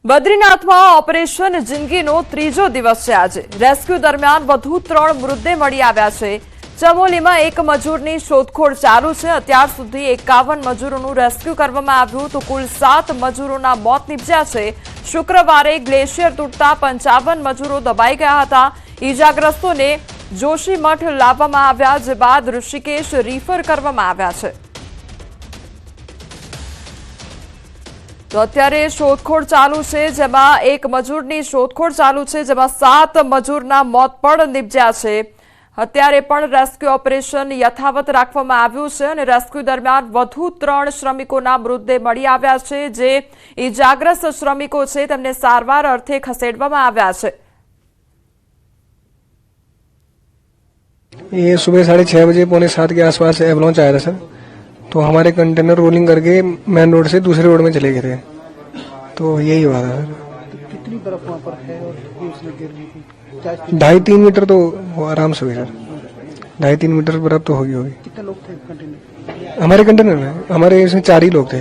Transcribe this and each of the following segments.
બદ્રીનાથમાં operation જિંદગીનો ત્રીજો દિવસ છે આજે। રેસ્ક્યુ દરમિયાન વધુ 3 મૃતદેહ મળી આવ્યા છે। ચમોલીમાં એક મજૂરની શોધખોળ ચાલુ છે। અત્યાર સુધી 51 મજૂરોનું રેસ્ક્યુ કરવામાં આવ્યું તો કુલ 7 મજૂરોના મોત નીપજ્યા છે। શુક્રવારે ગ્લેશિયર તૂટતા 55 મજૂરો દબાઈ ગયા હતા। ઈજાગ્રસ્તોને જોશીમઠ લાવવામાં આવ્યા, જે બાદ ઋષિકેશ રીફર કરવામાં આવ્યા છે। तो अत्यारे शोधखोळ चालू छे, जेमां एक मजूरनी शोधखोळ चालू छे, जेमां 7 मजूरना मोत पण निपज्या छे। अत्यारे पण रेस्क्यू ऑपरेशन यथावत राखवामां आव्युं छे अने रेस्क्यू दरमियान वधु 3 श्रमिकोना मृतदेह मळी आव्या छे। जे इजाग्रस्त श्रमिको छे तेમને सारवार अर्थे खसेडवामां आव्या छे। ये सुबह 6:30 बजे 6:45 के आसपास एवलॉन्च आया था सर। तो हमारे कंटेनर रोलिंग करके मेन रोड से दूसरे रोड में चले गए थे, तो यही हुआ था। कितनी बर्फ वहाँ पर है और उसने गिर रही थी? 2.5-3 मीटर तो आराम से हुई सर। 2.5-3 मीटर बर्फ तो होगी। कितने लोग थे कंटेनर? हमारे कंटेनर में हमारे इसमें 4 ही लोग थे,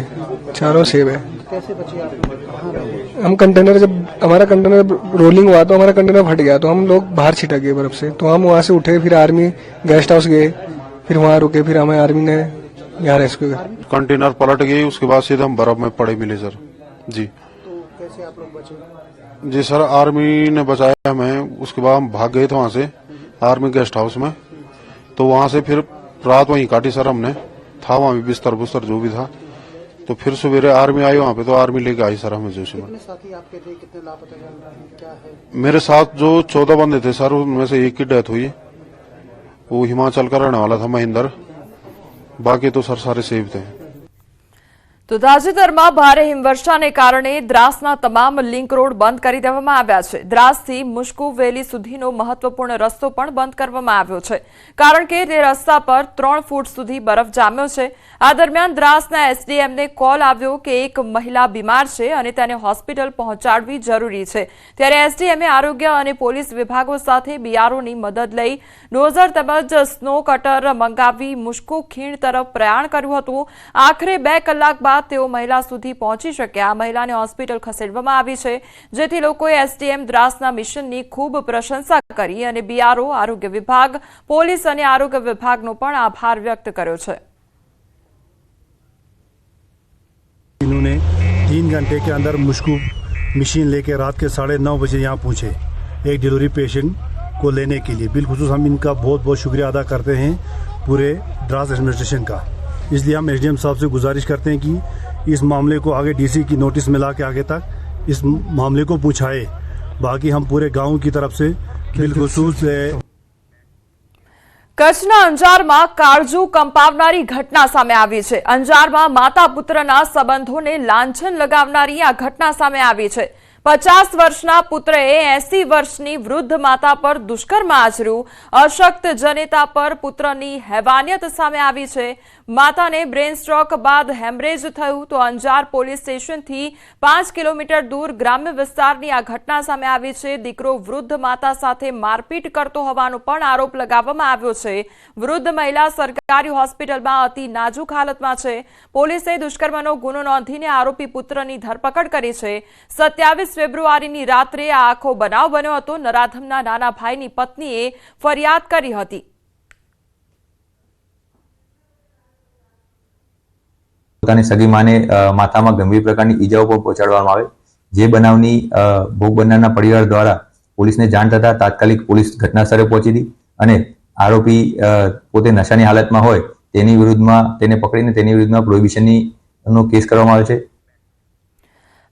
चारों सेब है। कैसे बचे आप? कहाँ रहे? हम कंटेनर, जब हमारा कंटेनर रोलिंग हुआ तो हमारा कंटेनर फट गया, तो हम लोग बाहर छिटक गए बर्फ से। तो हम वहाँ से उठे, फिर आर्मी गेस्ट हाउस गए, फिर वहाँ रुके, फिर हमें आर्मी ने यहाँ रेस्क्यू किया। कंटेनर पलट गई, उसके बाद सीधे हम बर्फ में पड़े मिले सर जी। तो कैसे आप लोग बचे? जी सर, आर्मी ने बचाया हमें। उसके बाद हम भाग गए थे वहाँ से आर्मी गेस्ट हाउस में, तो वहाँ से फिर रात वहीं काटी सर हमने। था वहाँ भी बिस्तर बुस्तर जो भी था। तो फिर सवेरे आर्मी आई वहाँ पे, तो आर्मी लेके आई सर हमें जोशी में। कितने साथी आपके थे? कितने लापता चल रहे हैं? क्या है? मेरे साथ जो 14 बंदे थे सर, उनमें से एक की डेथ हुई। वो हिमाचल का रहने वाला था, महेंद्र। बाकी तो सर सारे सेफ थे। तो ताजेतરમાં ભારે હિમવર્ષાને કારણે દ્રાસના તમામ લિંક રોડ બંધ કરી દેવામાં આવ્યા છે। દ્રાસથી મુશ્કુ વેલી સુધીનો મહત્વપૂર્ણ રસ્તો પણ બંધ કરવામાં આવ્યો છે, કારણ કે તે રસ્તા પર 3 ફૂટ સુધી બરફ જામ્યો છે। આ દરમિયાન દ્રાસના એસડીએમને કોલ આવ્યો કે એક મહિલા બીમાર છે અને તેને હોસ્પિટલ પહોંચાડવી જરૂરી છે। ત્યારે એસડીએમે આરોગ્ય અને પોલીસ વિભાગો સાથે બીઆરઓની મદદ લઈ ડોઝર તેમજ સ્નો કટર મંગાવી મુશ્કુ ખીણ તરફ પ્રયાણ કર્યું હતું। આખરે 2 કલાક બાદ તેઓ મહિલા સુધી પહોંચી શક્યા। મહિલાને હોસ્પિટલ ખસેડવામાં આવી છે, જેથી લોકોએ એસડીએમ દ્રાસના મિશનની ખૂબ પ્રશંસા કરી અને બીઆરઓ, આરોગ્ય વિભાગ, પોલીસ અને આરોગ્ય વિભાગનો પણ આભાર વ્યક્ત કર્યો છે। इन्होंने 3 घंटे के अंदर मुश्कू मशीन लेके रात के 9:30 बजे यहाँ पहुँचे एक डिलीवरी पेशेंट को लेने के लिए। बिलखुसूस हम इनका बहुत बहुत शुक्रिया अदा करते हैं पूरे द्रास एडमिनिस्ट्रेशन का। इसलिए हम एसडीएम साहब से गुजारिश करते हैं कि इस मामले को आगे डीसी की नोटिस में ला के आगे तक इस मामले को पूछाए। बाकी हम पूरे गांव की तरफ से बिलखुसूस કચ્છના અંજારમાં કાળજુ કંપાવનારી ઘટના સામે આવી છે। અંજારમાં માતા પુત્રના સંબંધોને લાંછન લગાવનારી આ ઘટના સામે આવી છે। 50 વર્ષના પુત્રએ 80 વર્ષની વૃદ્ધ માતા પર દુષ્કર્મ આચર્યું। અશક્ત જનેતા પર પુત્રની હેવાનિયત સામે આવી છે। માતાને બ્રેન સ્ટ્રોક બાદ હેમરેજ થયું તો અંજાર પોલીસ સ્ટેશનથી 5 કિલોમીટર दूर ગ્રામ્ય વિસ્તારની આ ઘટના સામે આવી છે। દીકરો વૃદ્ધ માતા સાથે મારપીટ કરતો હોવાનો પણ આરોપ લગાવવામાં આવ્યો છે। વૃદ્ધ મહિલા સરકારી હોસ્પિટલમાં અતિ નાજુક હાલતમાં છે। પોલીસે દુષ્કર્મનો ગુનો નોંધીને આરોપી પુત્રની ધરપકડ કરી છે। 27 ફેબ્રુઆરીની રાત્રે આ આખો બનાવ બન્યો હતો। નરાધમના નાના ભાઈની પત્નીએ ફરિયાદ કરી હતી। પોતાની સગી માને માથામાં ગંભીર પ્રકારની ઈજાઓ પણ પહોંચાડવામાં આવે, જે બનાવની ભોગ બનનારના પરિવાર દ્વારા પોલીસને જાણ થતા તાત્કાલિક પોલીસ ઘટના સ્થળે પહોંચી હતી અને આરોપી પોતે નશાની હાલતમાં હોય તેની વિરુદ્ધમાં તેને પકડીને તેની વિરુદ્ધમાં પ્રોહિબિશનનો કેસ કરવામાં આવે છે।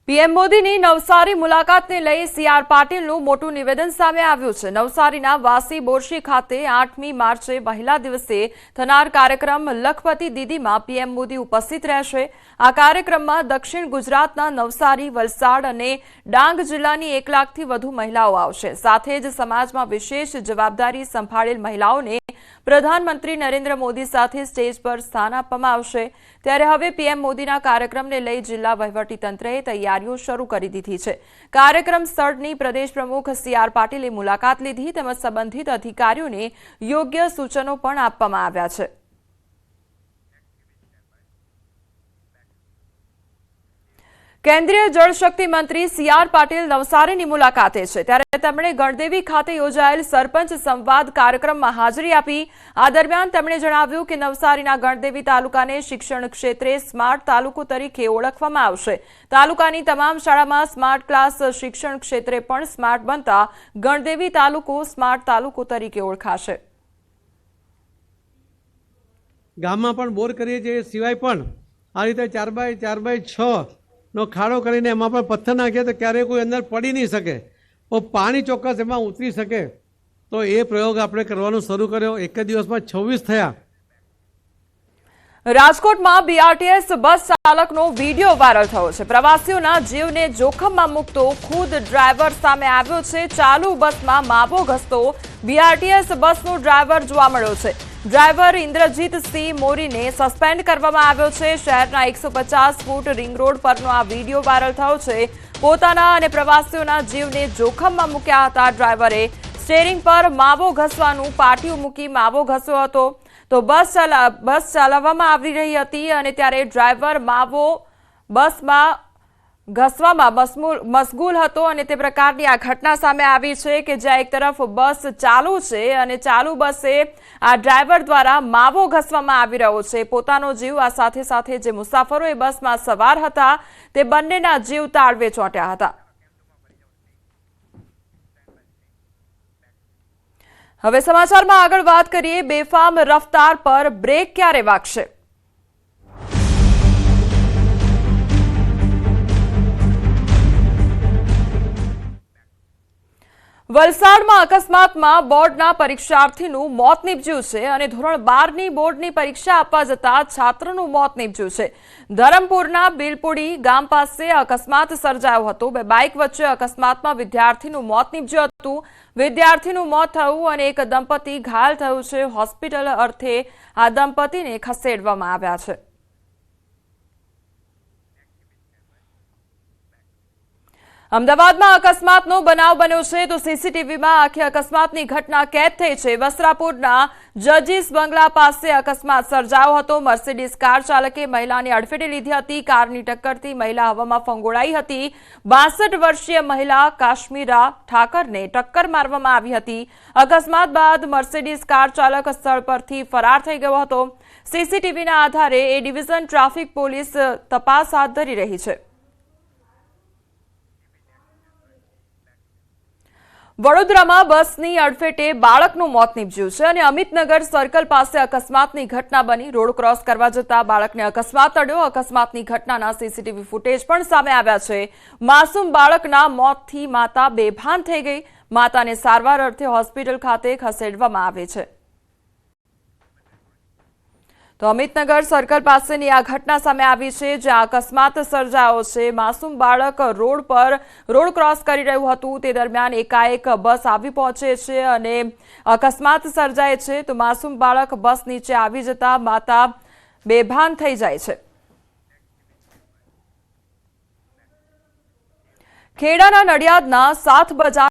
પીએમ મોદીની નવસારી મુલાકાતને લઈ સીઆર પાટીલનું મોટું નિવેદન સામે આવ્યું છે। નવસારીના વાસી બોરશી ખાતે 8મી માર્ચે મહિલા દિવસે થનાર કાર્યક્રમ લખપતિ દીદીમાં પીએમ મોદી ઉપસ્થિત રહેશે। આ કાર્યક્રમમાં દક્ષિણ ગુજરાતના નવસારી, વલસાડ અને ડાંગ જિલ્લાની 1 લાખથી વધુ મહિલાઓ આવશે। સાથે જ સમાજમાં વિશેષ જવાબદારી સંભાળેલ મહિલાઓને પ્રધાનમંત્રી નરેન્દ્ર મોદી સાથે સ્ટેજ પર સ્થાન આપવામાં આવશે। ત્યારે હવે પીએમ મોદીના કાર્યક્રમને લઈ જિલ્લા વહીવટીતંત્રએ તૈયારીઓ શરૂ કરી દીધી છે। કાર્યક્રમ સ્થળની પ્રદેશ પ્રમુખ સીઆર પાટીલે મુલાકાત લીધી તેમજ સંબંધિત અધિકારીઓને યોગ્ય સૂચનો પણ આપવામાં આવ્યા છે। કેન્દ્રીય જળશક્તિ મંત્રી સી.આર. પાટીલ નવસારીની મુલાકાતે છે ત્યારે તેમણે ગણદેવી ખાતે યોજાયેલ સરપંચ સંવાદ કાર્યક્રમમાં હાજરી આપી. આ દરમિયાન તેમણે જણાવ્યું કે નવસારીના ગણદેવી તાલુકાને શિક્ષણ ક્ષેત્રે સ્માર્ટ તાલુકો તરીકે ઓળખવામાં આવશે. તાલુકાની તમામ શાળામાં સ્માર્ટ ક્લાસ, શિક્ષણ ક્ષેત્રે પણ સ્માર્ટ બનતા ગણદેવી તાલુકો સ્માર્ટ તાલુકો તરીકે ઓળખાશે. ગામમાં પણ બોર કરીએ છીએ, એ સિવાય પણ આ રીતે 4x6 નો ખાડો કરીને એમાં પણ પથ્થર નાખીએ તો ક્યારેય કોઈ અંદર પડી નહીં શકે, તો પાણી ચોક્કસ એમાં ઉતરી શકે. તો એ પ્રયોગ આપણે કરવાનું શરૂ કર્યો. એક જ દિવસમાં 26 થયા. રાજકોટમાં બીઆરટીએસ બસ ચાલકનો વિડીયો વાયરલ થયો છે. પ્રવાસીઓના જીવને જોખમમાં મૂકતો ખુદ ડ્રાઈવર સામે આવ્યો છે. ચાલુ બસમાં માવો ઘસતો બીઆરટીએસ બસનો ડ્રાઈવર જોવા મળ્યો છે. ડ્રાઈવર ઇન્દ્રજીતસિંહ મોરીને સસ્પેન્ડ કરવામાં આવ્યો છે. શહેરના 150 ફૂટ રિંગ રોડ પરનો આ વિડીયો વાયરલ થયો છે. પોતાના અને પ્રવાસીઓના જીવને જોખમમાં મૂક્યા હતા. ડ્રાઈવરે સ્ટીયરિંગ પર માવો ઘસવાનું પાટિયું મૂકી માવો ઘસ્યો હતો. તો બસ ચલાવવામાં આવી રહી હતી અને ત્યારે ડ્રાઈવર માવો બસમાં ઘસવામાં મશગુલ હતો અને તે પ્રકારની આ ઘટના સામે આવી છે કે જ્યાં એક તરફ બસ ચાલુ છે અને ચાલુ બસે આ ડ્રાઈવર દ્વારા માવો ઘસવામાં આવી રહ્યો છે. પોતાનો જીવ આ સાથે સાથે જે મુસાફરો એ બસમાં સવાર હતા તે બંનેના જીવ તાળવે ચોંટ્યા હતા. હવે સમાચારમાં આગળ વાત કરીએ. બેફામ રફતાર પર બ્રેક ક્યારે વાગશે? વલસાડમાં અકસ્માતમાં બોર્ડના પરીક્ષાર્થીનું મોત નીપજ્યું છે અને ધોરણ 12ની બોર્ડની પરીક્ષા આપવા જતા છાત્રનું મોત નીપજ્યું છે. ધરમપુરના બિલપુડી ગામ પાસે અકસ્માત સર્જાયો હતો. બે બાઇક વચ્ચે અકસ્માતમાં વિદ્યાર્થીનું મોત નીપજ્યું હતું. વિદ્યાર્થીનું મોત થયું અને એક દંપતી ઘાયલ થયું છે. હોસ્પિટલ અર્થે આ દંપતીને ખસેડવામાં આવ્યા છે. અમદાવાદમાં અકસ્માતનો બનાવ બન્યો છે તો સીસીટીવીમાં આખી અકસ્માતની ઘટના કેદ થઈ છે. વસ્ત્રાપુરના જજીસ બંગલા પાસે અકસ્માત સર્જાયો હતો. મર્સિડીઝ કાર ચાલકે મહિલાની અડફેટે લીધી હતી. કારની ટક્કરથી મહિલા હવામાં ફંગોળાઈ હતી. 62 વર્ષીય મહિલા કાશ્મીરા ઠાકરને ટક્કર મારવામાં આવી હતી. અકસ્માત બાદ મર્સિડીઝ કાર ચાલક સ્થળ પરથી ફરાર થઈ ગયો હતો. સીસીટીવીના આધારે એ ડિવિઝન ટ્રાફિક પોલીસ તપાસ હાથ ધરી રહી છે. વડોદરામાં બસની અડફેટે બાળકનું મોત નીપજ્યું છે અને અમિતનગર સર્કલ પાસે અકસ્માતની ઘટના બની. રોડ ક્રોસ કરવા જતા બાળકને અકસ્માત અડ્યો. અકસ્માતની ઘટનાના સીસીટીવી ફૂટેજ પણ સામે આવ્યા છે. માસૂમ બાળકના મોતથી માતા બેભાન થઈ ગઈ. માતાને સારવાર અર્થે હોસ્પિટલ ખાતે ખસેડવામાં આવે છે. તો અમિતનગર સર્કલ પાસેની આ ઘટના સામે આવી છે જ્યાં અકસ્માત સર્જાયો છે. માસૂમ બાળક રોડ પર રોડ ક્રોસ કરી રહ્યું હતું તે દરમિયાન એકાએક બસ આવી પહોંચે છે અને અકસ્માત સર્જાય છે. તો માસૂમ બાળક બસ નીચે આવી જતા માતા બેભાન થઈ જાય છે. ખેડાના નડિયાદના 7 બજાર